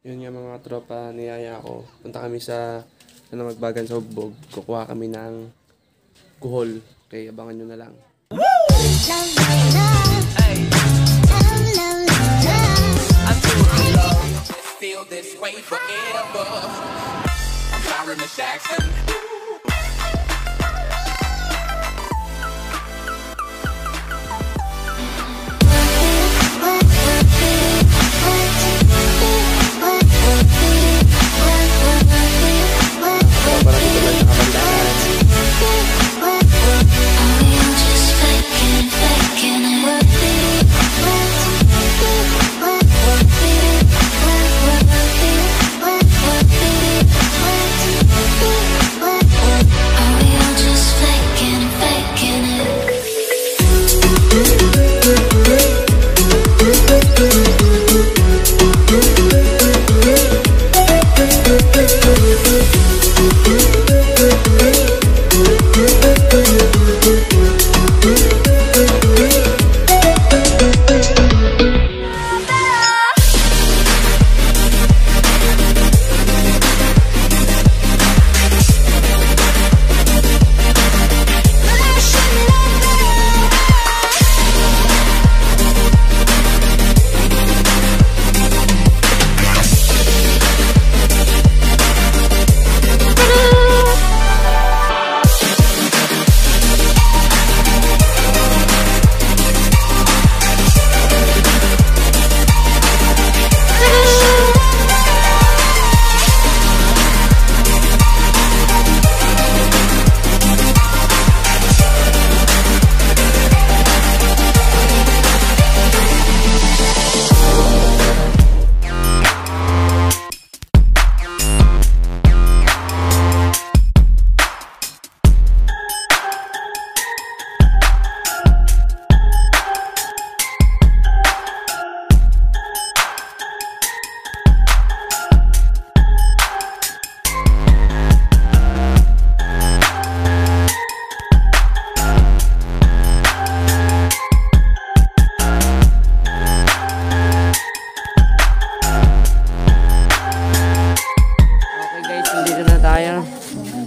Yun nga mga tropa, niyaya ko. Punta kami sa Magbagan sa Hugbog. Kukuha kami ng kuhol. Kaya abangan nyo na lang. Feel this way forever. I'm Byron Jackson.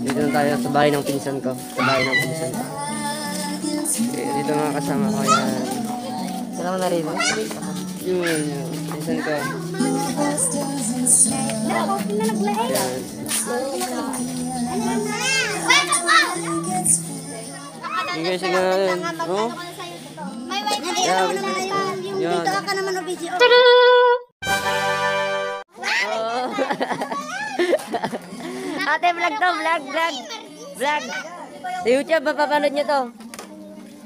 Dito na tayo sa bahay ng pinsan ko. Sa bahay ng pinsan ko. Okay, dito mga kasama ko yan. Saan ako narito? Yun, pinsan ko. Yan. Sige, sige na yun. Oh? Yan. Dito ka naman o video. Ate, vlog to, vlog. Sa YouTube, mapapanood nyo to.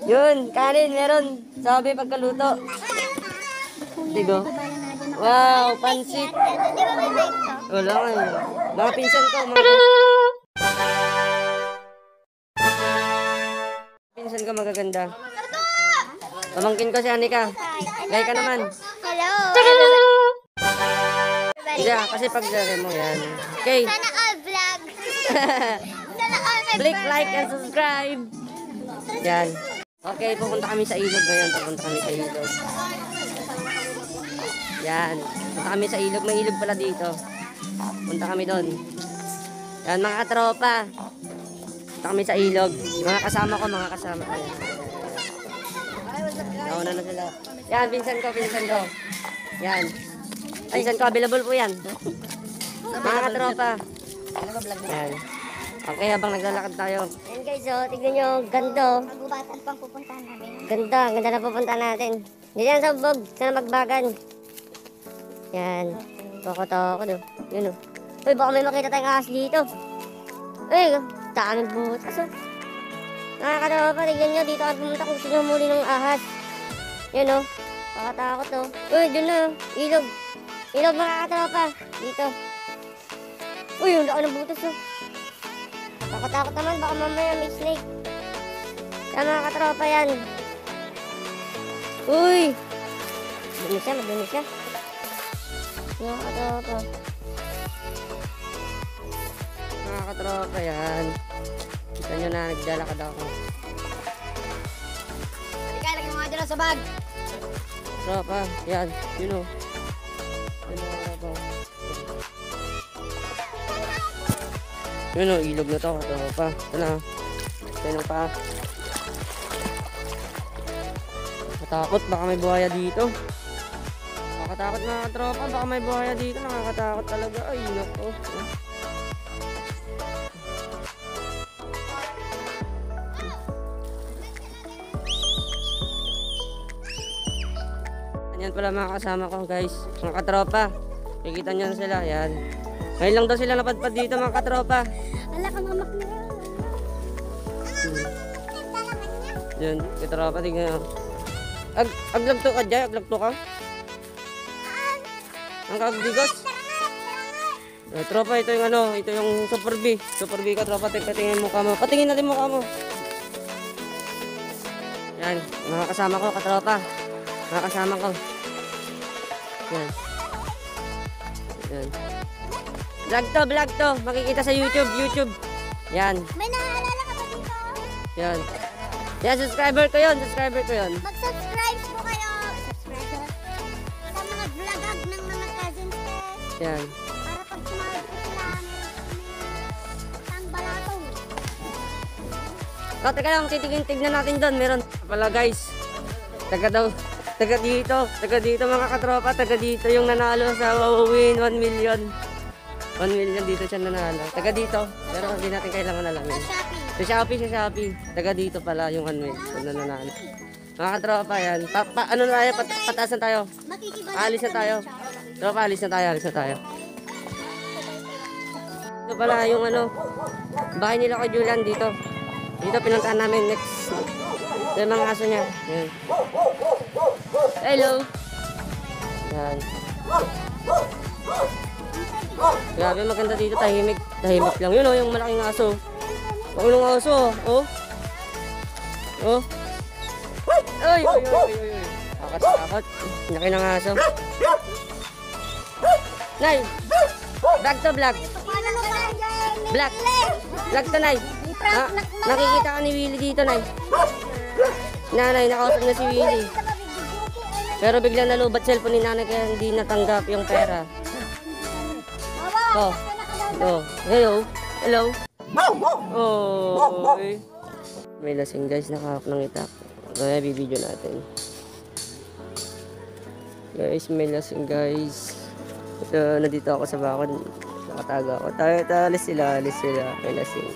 Yun, kanin, meron. Sabi pagkaluto. Tigo. Wow, pansit. Wala nga yun. Mga pinsan ko, pinsan ko magaganda. Pamangkin ko si Anika. Gaya ka naman. Hello. Yeah, kasi pag mo yan. Okay. Sana all vlog. Sana all my Click like and subscribe. Yan. Okay, pupunta kami sa ilog ngayon. Pupunta kami sa ilog. Yan. Punta kami sa ilog. May ilog pala dito. Punta kami doon. Yan, mga katropa. Punta kami sa ilog. Mga kasama ko, mga kasama ko. Nauna na sila. Yan, pinsan ko. Yan. Pinsan ko, available po yan. Mga katropa. Yan. Okay, habang naglalakad tayo. Yan guys, oh, tignan nyo, ganda. Magubatan pang pupuntahan namin. Ganda na pupunta natin. Dito yan sa Hugbog, sa Magbagan. Yan. Takot-takot, oh. Yun, oh. Uy, baka may makita tayong ahas dito. Uy, daming butas, oh. Mga katropa, tignan nyo, dito ka pumunta kung sino muli ng ahas. Yan, oh. Pakatakot, oh. Uy, dun na, ilog. Ilog, mga katropa. Dito. Uy, yung laki ng butas, oh. Takot-takot naman, baka mamaya may snake. Kaya mga katropa yan. Uy! Madumi siya. Mga katropa. Mga katropa yan. Kita nyo na, naglalakad ako. Halika, lagyan mo nga dyan sa bag. Tropa, yan, yun o. Yun mga katropa. Yun o, ilog na to. Katropa. Ito na. Ito pa. Nakatakot, baka may buhaya dito. Nakakatakot mga katropa, baka may buhaya dito. Nakakatakot talaga. Ay, nako. Yan pala mga kasama ko guys, mga katropa. Kikita nyo na sila, yan. Ngayon lang daw sila napadpad dito mga katropa. Ala ka mamak na. Yan, katropa, tingnan nyo. Aglagto ka dyan, aglagto ka. Ang kagdigos. Tropa, ito yung ano, ito yung Super B. Super B ka tropa, patingin mukha mo. Patingin natin mukha mo. Yan, mga kasama ko, katropa. Mga kasama ko. Yan. Yan. Vlog to. Makikita sa YouTube. Yan. May naaalala ka ba dito? Yan. Yan, subscriber ko yun. Mag-subscribe po kayo. Subscribe sa mga vlogag ng mga cousins ko. Yan. Para pag sumahod ko sila, ang balatong. So, teka lang, tignan natin doon. Meron pala guys. Taga dito mga katropa. Taga dito yung nanalo sa Win 1 million. 1 million dito siya nanalo. Taga dito. Pero hindi natin kailangan alamin. Sa Shopee. Sa Shopee. Taga dito pala yung 1 million na nanalo. Mga katropa yan. Ano na tayo? Pataas na tayo. Makikibalik Alis na tayo. Tropa, alis na tayo. Ito pala yung ano, bahay nila kay Julian dito. Dito pinuntahan namin next. Ito yung mga aso niya. Yan. Hello. Yan. Grabe maganda dito, tahimik lang. Yun o, yung malaking aso. Yung aso, oh. Oh. Ay. Takot. Laki ng aso. Nay. Vlog to vlog. Vlog to, Nay. Nakikita ka ni Willie dito, Nay. Nanay, nakausap na si Willie. Pero biglang nalubat cellphone ni nanay kaya hindi natanggap yung pera. Oh. Hello. Oh. May lasing guys, nakahap ng itak. Kaya bibidyo natin. Guys, may lasing guys. Ito, nandito ako sa bakod. Nakatago ako. Alis sila. May lasing.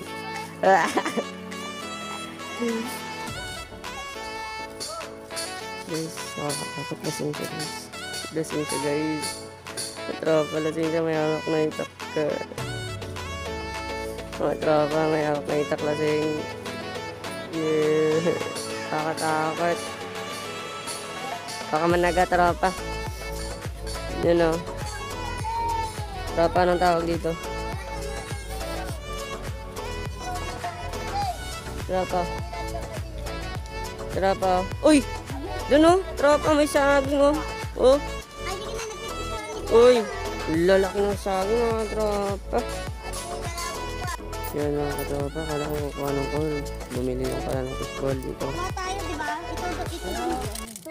Guys, nakakatakot lasing siya guys. Lasing siya guys. Tropa, lasing siya, may hawak na itak. Mga tropa, may hawak na itak lasing. Yeah. Nakakatakot. Baka managa tropa. Yun o. Tropa, anong tawag dito? Tropa. Uy! Doon o. Tropa, may saging o. Oh. Uy! Lalaki ng saging mga tropa. Yan mga katropa. Kala ko kukuha ng call. Bumili lang pala ng fishball dito. Kuha tayo, di ba? Ito.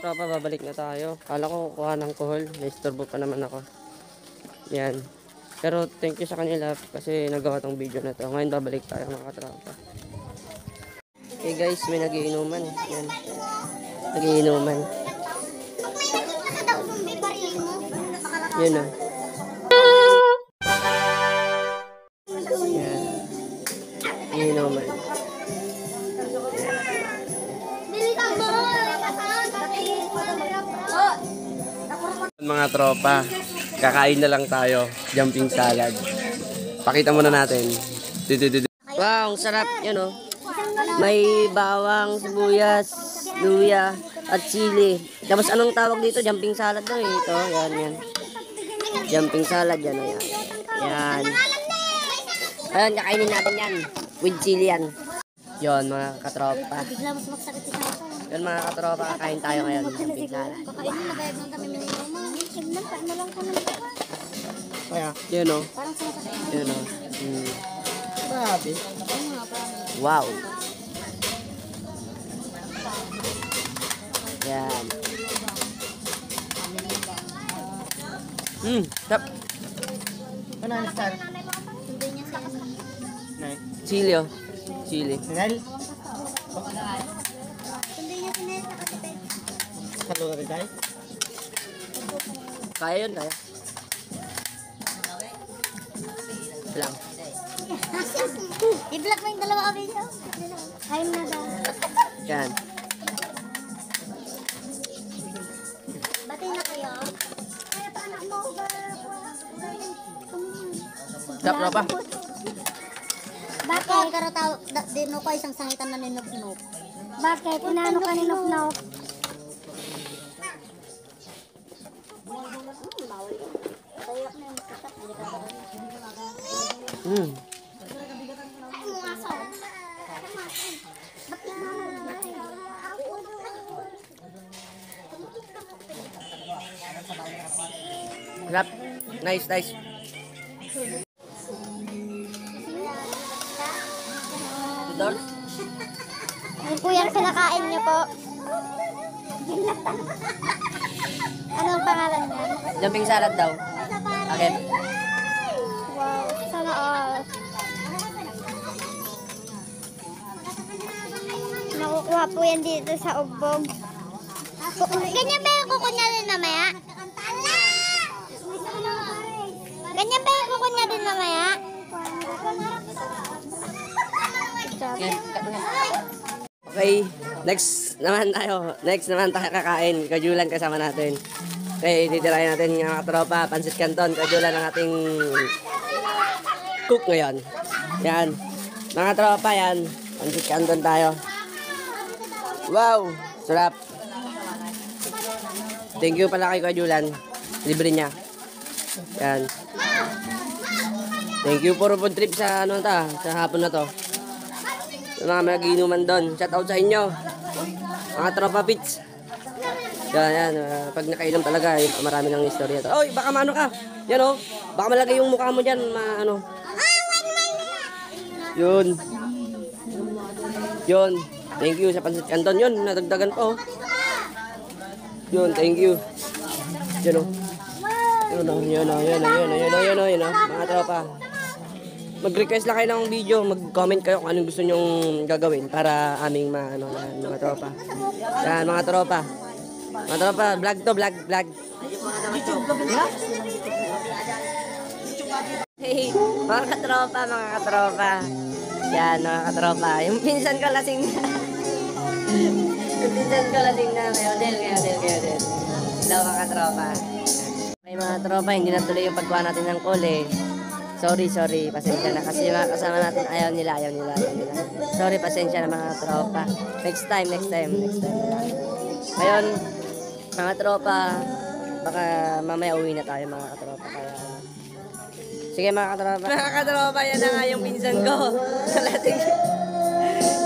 Tropa, babalik na tayo. Kala ko kukuha ng kohol. Naistorbo pa naman ako. Yan. Pero thank you sa kanila kasi nagawa tong video na to. Ngayon babalik tayo mga katropa. Okay guys, may nagiinuman. Yan. Nagiinuman. May baril mo. Yun o. Yan. Iinuman. Bilisan mo! Mga tropa, kakain na lang tayo. Jumping salad. Pakita muna natin. Wow, ang sarap. Yan o. May bawang, sibuyas, luya, at sili. Tapos anong tawag dito? Jumping salad daw eh. Ito, yan. Jumping salad, yan o yan. Yan. Ayan, kakainin natin yan. With chili yan. Yon mga katropa. Bigla mas magsakit sa ako. Yon mga katropa, kakain tayo ngayon. Jumping salad. Kakainin na bayad lang kami minimum. Tignan, paano lang ko ng iba. Kaya, yun o. Parang sumasakit. Yun o. Grabe. Wow. Yan. Tap. Hindi niya sa Chili oh. Chili. Hindi niya sinayos na kasi tayo. Kaya yun, kaya. Lang. I-vlog mo yung dalawa ka video. Ayun na daw. Yan. Batay na kayo. Kaya pa anak mo. Sarap na pa. Bakit? Karataw, dino ko isang sangitan na ninok-nok. Bakit? Inano ka ninok-nok? Hmm. Sarap. Nice, nice. Tudor? Ano po yung kinakain niyo po? Anong pangalan niya? Jumping salad daw. Bakit? Wow, sana all. Nakukuha po yan dito sa ugbog. Ganyan ba yung kuko niya din mamaya? Ganyan ba yung kuko niya din mamaya? Okay, next naman tayo. Next naman tayo kakain. Kajulan kasama natin. Okay, titirahin natin yung mga tropa. Pansit Canton. Kajulan ang ating cook ngayon. Yan. Mga tropa yan. Pansit Canton tayo. Wow! Sarap. Thank you pala kay Kajulan. Libre niya. Yan. Thank you for food trip sa ano ta, sa hapon na to. Yung mga magiinuman doon. Shout out sa inyo. Mga tropa pits. Yan. Pag nakainom talaga, marami ng istorya to. Oy, baka maano ka. Yan oh. Baka malagay yung mukha mo dyan. Ano. Yun. Yun. Thank you sa Pansit Canton. Yun, nadagdagan po. Yun, thank you. Yun oh. Yun oh. Mga tropa. Mag-request lang kayo ng video, mag-comment kayo kung anong gusto nyong gagawin para aming mga tropa. Yan, mga tropa. Mga tropa, vlog to, vlog. Hey, mga katropa. Yan, mga katropa. Yung pinsan ko lasing na. Kay Odel. Hello, mga katropa. May mga tropa, hindi natuloy yung pagkuha natin ng kole. Sorry, pasensya na. Kasi mga kasama natin, ayaw nila. Sorry, pasensya na mga tropa. Next time. Ngayon, mga tropa, baka mamaya uwi na tayo mga katropa. Kaya, sige mga katropa. Mga katropa, yan na nga yung pinsan ko.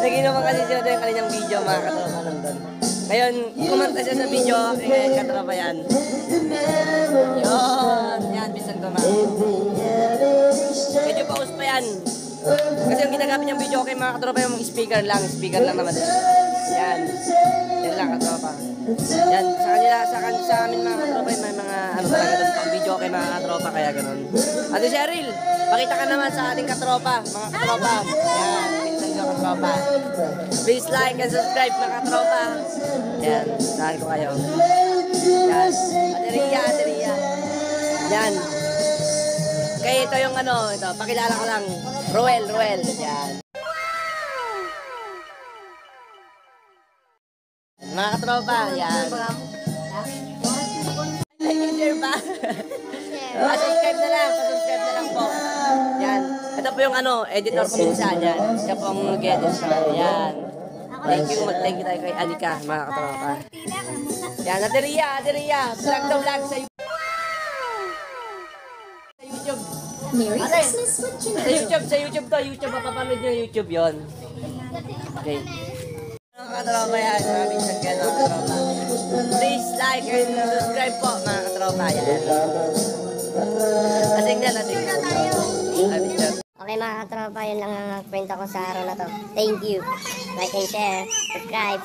Naginuman kasi siya yung kanilang video mga katropa nandun. Ngayon, kumanta siya sa video, kaya katropa yan. Yan, pinsan ko mga. Medyo paus pa yan. Kasi yung ginagamit niyang video kay mga katropa yung speaker lang naman. Yan lang katropa. Yan, sa amin mga katropa may mga talaga doon pang video kay mga katropa kaya ganun. Ate Cheryl, pakita ka naman sa ating katropa, mga katropa. Yan, pinsan ko katropa. Please like and subscribe mga katropa. Yan, saan ko kayo. Yan, Ate Ria. Yan. Okay, ito yung ito, pakilala ko lang. Ruel. Yan. Mga katropa, yan. Like and share ba? Subscribe na lang po. Yan. Ito po yung editor ko minsan. Yan. Siya po ang mag-edit. Yan. Thank you tayo kay Alika, mga katropa. Yan, Ate Ria. Vlog to vlog sa YouTube. Sa YouTube to. YouTube, mapapanood nyo YouTube yon. Okay. Mga katropa yan, maraming sagyan mga katropa. Please like and subscribe po mga katropa yan. Asing na. Okay mga katropa, yun lang ang kwento ko sa araw na to. Thank you. Like and share. Subscribe.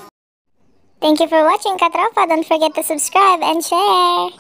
Thank you for watching, Katropa. Don't forget to subscribe and share.